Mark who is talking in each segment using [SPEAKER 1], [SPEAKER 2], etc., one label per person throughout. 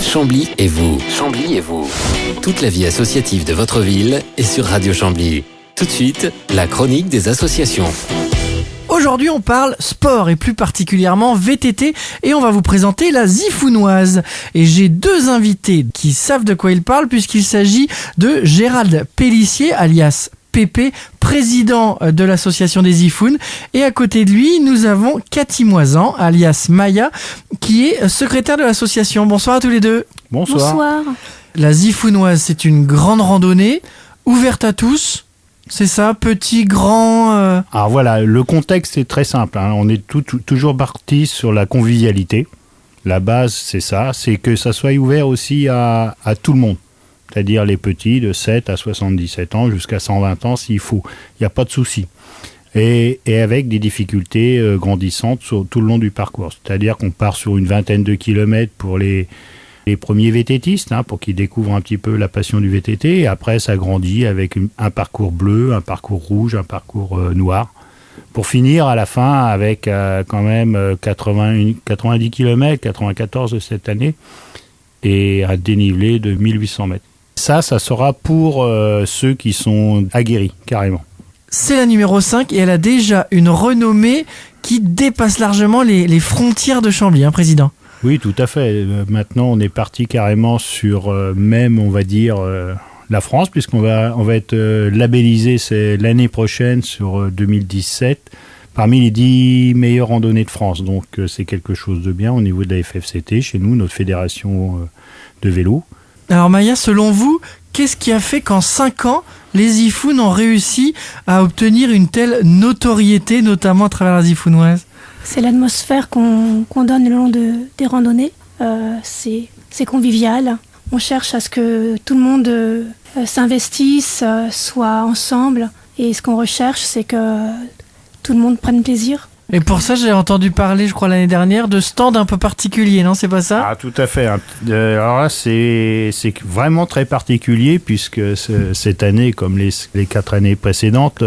[SPEAKER 1] Chambly et vous. Chambly et vous. Toute la vie associative de votre ville est sur Radio Chambly. Tout de suite, la chronique des associations.
[SPEAKER 2] Aujourd'hui, on parle sport et plus particulièrement VTT et on va vous présenter la Zifounoise. Et j'ai deux invités qui savent de quoi ils parlent puisqu'il s'agit de Gérald Pellissier, alias Pépé, président de l'association des Zifounes. Et à côté de lui, nous avons Cathy Moisan, alias Maya, qui est secrétaire de l'association. Bonsoir à tous les deux.
[SPEAKER 3] Bonsoir.
[SPEAKER 2] La Zifounoise, c'est une grande randonnée ouverte à tous. C'est ça, petit, grand...
[SPEAKER 3] Alors voilà, le contexte est très simple. On est toujours parti sur la convivialité. La base, c'est ça, c'est que ça soit ouvert aussi à tout le monde. C'est-à-dire les petits de 7 à 77 ans jusqu'à 120 ans s'il faut. Il n'y a pas de souci. Et avec des difficultés grandissantes sur tout le long du parcours. C'est-à-dire qu'on part sur une vingtaine de kilomètres pour les premiers VTTistes, pour qu'ils découvrent un petit peu la passion du VTT. Et après, ça grandit avec un parcours bleu, un parcours rouge, un parcours noir. Pour finir à la fin avec quand même 90 km, 94 cette année, et un dénivelé de 1800 mètres. Ça sera pour ceux qui sont aguerris, carrément.
[SPEAKER 2] C'est la numéro 5 et elle a déjà une renommée qui dépasse largement les frontières de Chambly, Président.
[SPEAKER 3] Oui, tout à fait. Maintenant, on est parti carrément sur même, on va dire, la France, puisqu'on va être labellisé l'année prochaine, sur 2017, parmi les 10 meilleures randonnées de France. Donc, c'est quelque chose de bien au niveau de la FFCT, chez nous, notre fédération de vélo.
[SPEAKER 2] Alors Maya, selon vous, qu'est-ce qui a fait qu'en 5 ans, les Zifounes ont réussi à obtenir une telle notoriété, notamment à travers la Zifounoise ?
[SPEAKER 4] C'est l'atmosphère qu'on donne le long des randonnées. C'est convivial. On cherche à ce que tout le monde s'investisse, soit ensemble. Et ce qu'on recherche, c'est que tout le monde prenne plaisir.
[SPEAKER 2] Et pour ça, j'ai entendu parler, je crois, l'année dernière, de stands un peu particuliers, non ? C'est pas ça ?
[SPEAKER 3] Ah, tout à fait. Alors là, c'est vraiment très particulier, puisque cette année, comme les 4 années précédentes,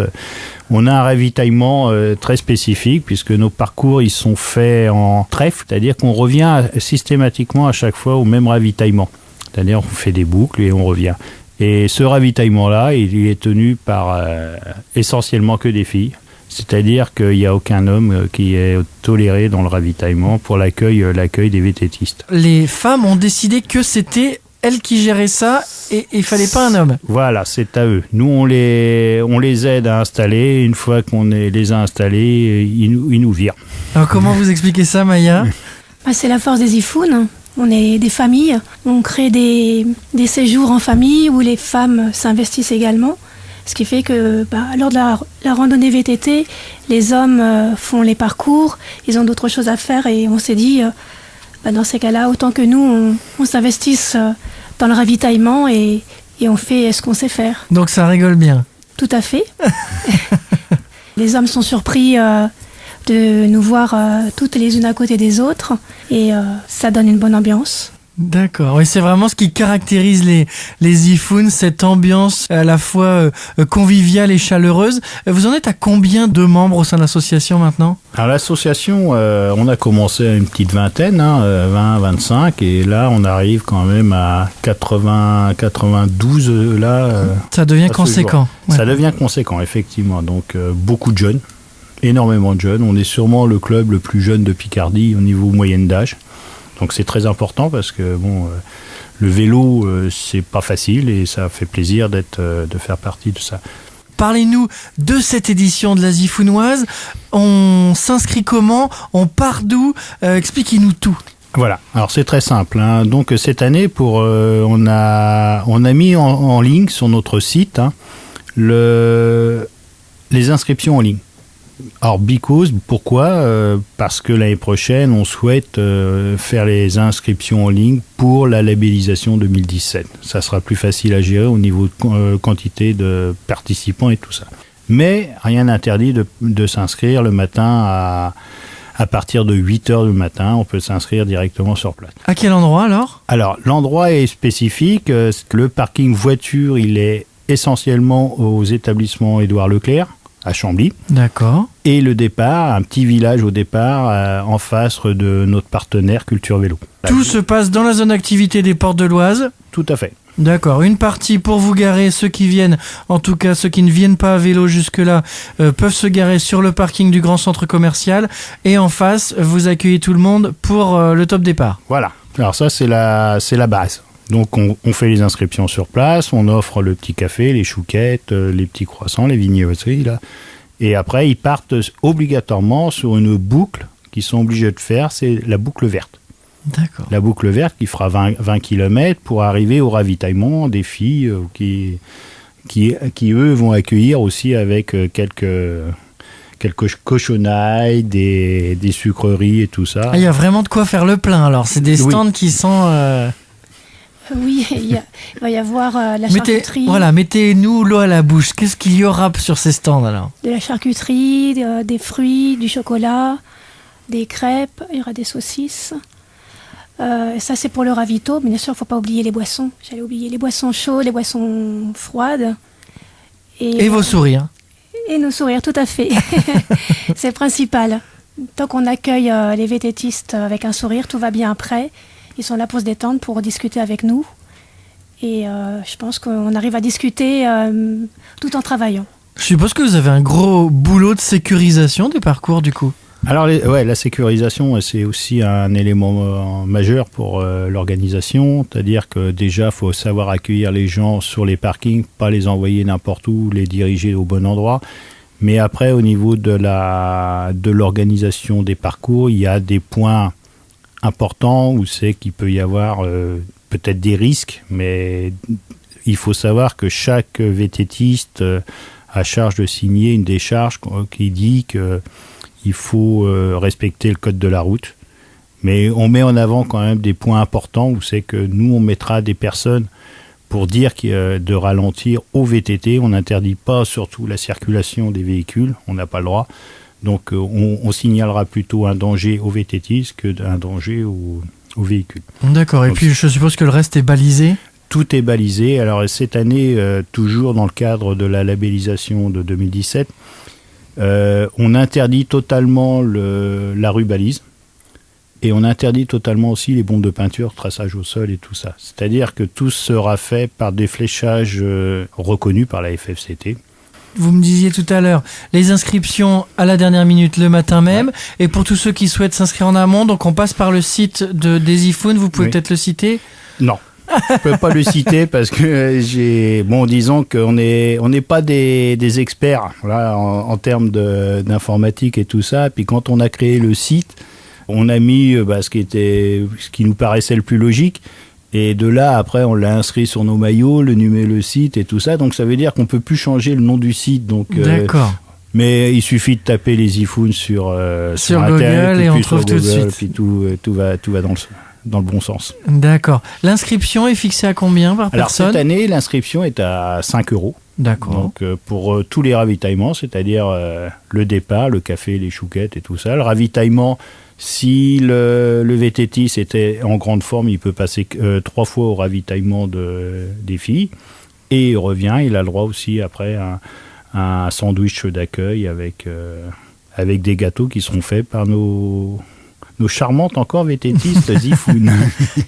[SPEAKER 3] on a un ravitaillement très spécifique, puisque nos parcours, ils sont faits en trèfle, c'est-à-dire qu'on revient systématiquement à chaque fois au même ravitaillement. C'est-à-dire qu'on fait des boucles et on revient. Et ce ravitaillement-là, il est tenu par essentiellement que des filles. C'est-à-dire qu'il n'y a aucun homme qui est toléré dans le ravitaillement pour l'accueil des VTTistes.
[SPEAKER 2] Les femmes ont décidé que c'était elles qui géraient ça et il ne fallait pas un homme.
[SPEAKER 3] Voilà, c'est à eux. Nous, on les aide à installer. Une fois qu'on les a installés, ils nous virent.
[SPEAKER 2] Alors comment vous expliquez ça, Maya ?
[SPEAKER 4] C'est la force des Zifounes. On est des familles. On crée des séjours en famille où les femmes s'investissent également. Ce qui fait que lors de la randonnée VTT, les hommes font les parcours, ils ont d'autres choses à faire et on s'est dit, dans ces cas-là, autant que nous, on s'investisse dans le ravitaillement et on fait ce qu'on sait faire.
[SPEAKER 2] Donc ça rigole bien.
[SPEAKER 4] Tout à fait. Les hommes sont surpris de nous voir toutes les unes à côté des autres et ça donne une bonne ambiance.
[SPEAKER 2] D'accord, oui, c'est vraiment ce qui caractérise les Zifounes, cette ambiance à la fois conviviale et chaleureuse. Vous en êtes à combien de membres au sein de l'association maintenant ?
[SPEAKER 3] Alors l'association, on a commencé à une petite vingtaine, 20, 25, et là on arrive quand même à 80, 92 là.
[SPEAKER 2] Ça devient conséquent.
[SPEAKER 3] Ouais. Ça devient conséquent, effectivement. Donc beaucoup de jeunes, énormément de jeunes. On est sûrement le club le plus jeune de Picardie au niveau moyenne d'âge. Donc c'est très important parce que le vélo, c'est pas facile et ça fait plaisir de faire partie de ça.
[SPEAKER 2] Parlez-nous de cette édition de la Zifounoise. On s'inscrit comment ? On part d'où ? Expliquez-nous tout.
[SPEAKER 3] Voilà, alors c'est très simple. Donc cette année, on a mis en ligne sur notre site les inscriptions en ligne. Alors, pourquoi ? Parce que l'année prochaine, on souhaite faire les inscriptions en ligne pour la labellisation 2017. Ça sera plus facile à gérer au niveau de quantité de participants et tout ça. Mais rien n'interdit de s'inscrire le matin à partir de 8h du matin. On peut s'inscrire directement sur place.
[SPEAKER 2] À quel endroit alors ?
[SPEAKER 3] Alors, l'endroit est spécifique. Le parking voiture, il est essentiellement aux établissements Édouard Leclerc, à Chambly.
[SPEAKER 2] D'accord.
[SPEAKER 3] Et le départ, un petit village au départ, en face de notre partenaire Culture Vélo.
[SPEAKER 2] Tout se passe dans la zone d'activité des Portes de l'Oise.
[SPEAKER 3] Tout à fait.
[SPEAKER 2] D'accord, une partie pour vous garer, ceux qui viennent, en tout cas ceux qui ne viennent pas à vélo jusque-là, peuvent se garer sur le parking du grand centre commercial, et en face, vous accueillez tout le monde pour le top départ.
[SPEAKER 3] Voilà, alors ça c'est la base. Donc on fait les inscriptions sur place, on offre le petit café, les chouquettes, les petits croissants, les vignoiseries là. Et après ils partent obligatoirement sur une boucle qu'ils sont obligés de faire, c'est la boucle verte.
[SPEAKER 2] D'accord.
[SPEAKER 3] La boucle verte qui fera 20 km pour arriver au ravitaillement des filles qui eux vont accueillir aussi avec quelques cochonailles, des sucreries et tout ça.
[SPEAKER 2] Il y a vraiment de quoi faire le plein alors, c'est des stands qui sont...
[SPEAKER 4] Oui, il va y avoir la charcuterie.
[SPEAKER 2] Mettez-nous l'eau à la bouche. Qu'est-ce qu'il y aura sur ces stands alors?
[SPEAKER 4] De la charcuterie, des fruits, du chocolat, des crêpes, il y aura des saucisses. Ça c'est pour le ravito, mais bien sûr il ne faut pas oublier les boissons. J'allais oublier les boissons chaudes, les boissons froides.
[SPEAKER 2] Et vos sourires.
[SPEAKER 4] Et nos sourires, tout à fait. C'est le principal. Tant qu'on accueille les vététistes avec un sourire, tout va bien après. Ils sont là pour se détendre, pour discuter avec nous. Et je pense qu'on arrive à discuter tout en travaillant.
[SPEAKER 2] Je suppose que vous avez un gros boulot de sécurisation des parcours du coup.
[SPEAKER 3] Alors la sécurisation c'est aussi un élément majeur pour l'organisation, c'est-à-dire que déjà il faut savoir accueillir les gens sur les parkings, pas les envoyer n'importe où, les diriger au bon endroit. Mais après au niveau de l'organisation des parcours, il y a des points importants où c'est qu'il peut y avoir peut-être des risques, mais il faut savoir que chaque vététiste a charge de signer une décharge qui dit que il faut respecter le code de la route. Mais on met en avant quand même des points importants où c'est que nous, on mettra des personnes pour dire de ralentir au VTT. On n'interdit pas surtout la circulation des véhicules. On n'a pas le droit. Donc on signalera plutôt un danger aux VTTistes qu'un danger aux véhicules. D'accord.
[SPEAKER 2] Et donc, puis je suppose que le reste est balisé ?
[SPEAKER 3] Tout est balisé. Alors cette année, toujours dans le cadre de la labellisation de 2017, on interdit totalement la rue balise et on interdit totalement aussi les bombes de peinture, traçage au sol et tout ça. C'est-à-dire que tout sera fait par des fléchages reconnus par la FFCT.
[SPEAKER 2] Vous me disiez tout à l'heure, les inscriptions à la dernière minute le matin même, et pour tous ceux qui souhaitent s'inscrire en amont, donc on passe par le site des iPhones, vous pouvez peut-être le citer ?
[SPEAKER 3] Non. Je peux pas le citer parce que disons qu'on n'est pas des experts là, en termes d'informatique et tout ça. Puis quand on a créé le site, on a mis ce qui nous paraissait le plus logique. Et de là, après, on l'a inscrit sur nos maillots, le site et tout ça. Donc ça veut dire qu'on peut plus changer le nom du site. Donc,
[SPEAKER 2] d'accord.
[SPEAKER 3] Mais il suffit de taper les iPhones sur
[SPEAKER 2] Google
[SPEAKER 3] Internet,
[SPEAKER 2] et on trouve tout de suite.
[SPEAKER 3] Puis tout va dans le bon sens.
[SPEAKER 2] D'accord. L'inscription est fixée à combien par personne ?
[SPEAKER 3] Alors cette année, l'inscription est à 5 €.
[SPEAKER 2] D'accord.
[SPEAKER 3] Donc pour tous les ravitaillements, c'est-à-dire le départ, le café, les chouquettes et tout ça. Le ravitaillement, si le VTTiste était en grande forme, il peut passer 3 fois au ravitaillement des filles. Et il revient, il a le droit aussi après à un sandwich d'accueil avec des gâteaux qui seront faits par nos charmantes encore vététistes Zifoun.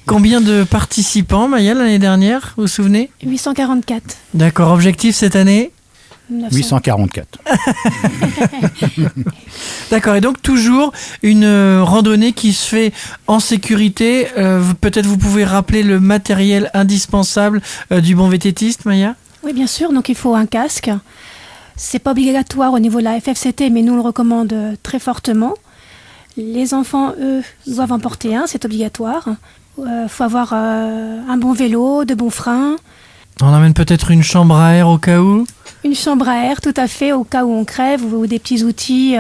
[SPEAKER 2] Combien de participants, Maya, l'année dernière, vous vous souvenez ?
[SPEAKER 4] 844.
[SPEAKER 2] D'accord, objectif cette année ?
[SPEAKER 4] 900.
[SPEAKER 3] 844.
[SPEAKER 2] D'accord, et donc toujours une randonnée qui se fait en sécurité. Peut-être vous pouvez rappeler le matériel indispensable du bon vététiste, Maya ?
[SPEAKER 4] Oui, bien sûr, donc il faut un casque. C'est pas obligatoire au niveau de la FFCT, mais nous on le recommande très fortement. Les enfants, eux, doivent en porter un, c'est obligatoire. Faut avoir un bon vélo, de bons freins.
[SPEAKER 2] On emmène peut-être une chambre à air au cas où ?
[SPEAKER 4] Une chambre à air, tout à fait, au cas où on crève, ou des petits outils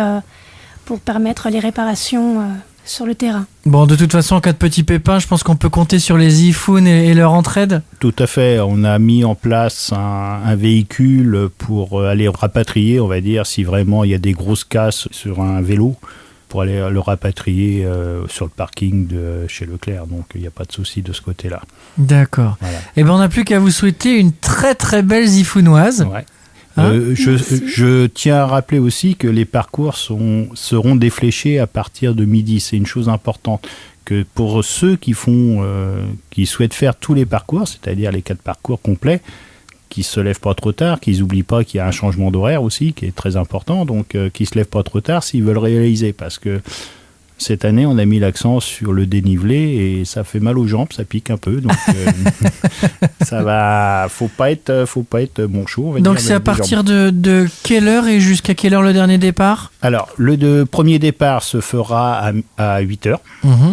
[SPEAKER 4] pour permettre les réparations sur le terrain.
[SPEAKER 2] Bon, de toute façon, en cas de petits pépins, je pense qu'on peut compter sur les iPhones et leur entraide.
[SPEAKER 3] Tout à fait. On a mis en place un véhicule pour aller rapatrier, on va dire, si vraiment il y a des grosses casses sur un vélo, pour aller le rapatrier sur le parking de chez Leclerc. Donc, il n'y a pas de souci de ce côté-là.
[SPEAKER 2] D'accord. Voilà. Eh bien, on n'a plus qu'à vous souhaiter une très très belle zifounoise.
[SPEAKER 3] Ouais. Je tiens à rappeler aussi que les parcours seront défléchés à partir de midi. C'est une chose importante. Que pour ceux qui souhaitent faire tous les parcours, c'est-à-dire les 4 parcours complets, qui se lèvent pas trop tard, qu'ils n'oublient pas qu'il y a un changement d'horaire aussi, qui est très important, donc qui se lèvent pas trop tard s'ils veulent réaliser, parce que cette année, on a mis l'accent sur le dénivelé et ça fait mal aux jambes, ça pique un peu, donc ça va. Faut pas être manchot. On va
[SPEAKER 2] Donc
[SPEAKER 3] dire,
[SPEAKER 2] c'est à partir de quelle heure et jusqu'à quelle heure le dernier départ ?
[SPEAKER 3] Alors, premier départ se fera à 8h.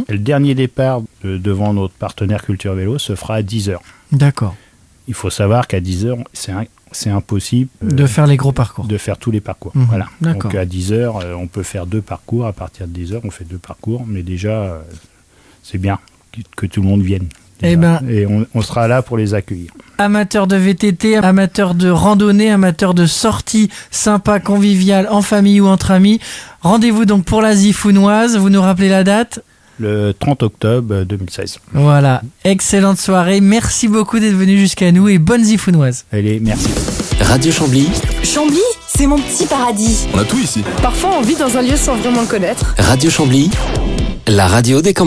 [SPEAKER 3] Et le dernier départ devant notre partenaire Culture Vélo se fera à 10h.
[SPEAKER 2] D'accord.
[SPEAKER 3] Il faut savoir qu'à 10h, c'est impossible
[SPEAKER 2] de faire les gros parcours.
[SPEAKER 3] De faire tous les parcours. Voilà. Donc à 10h, on peut faire 2 parcours. À partir de 10h, on fait 2 parcours. Mais déjà, c'est bien que tout le monde vienne. Et on sera là pour les accueillir.
[SPEAKER 2] Amateurs de VTT, amateurs de randonnée, amateurs de sorties sympas, conviviales, en famille ou entre amis. Rendez-vous donc pour la Zifounoise. Vous nous rappelez la date ?
[SPEAKER 3] Le 30 octobre 2016.
[SPEAKER 2] Voilà, excellente soirée. Merci beaucoup d'être venu jusqu'à nous et bonne Zifounoise.
[SPEAKER 3] Allez, merci.
[SPEAKER 1] Radio Chambly.
[SPEAKER 5] Chambly, c'est mon petit paradis.
[SPEAKER 6] On a tout ici.
[SPEAKER 7] Parfois, on vit dans un lieu sans vraiment le connaître.
[SPEAKER 1] Radio Chambly, la radio des campagnes.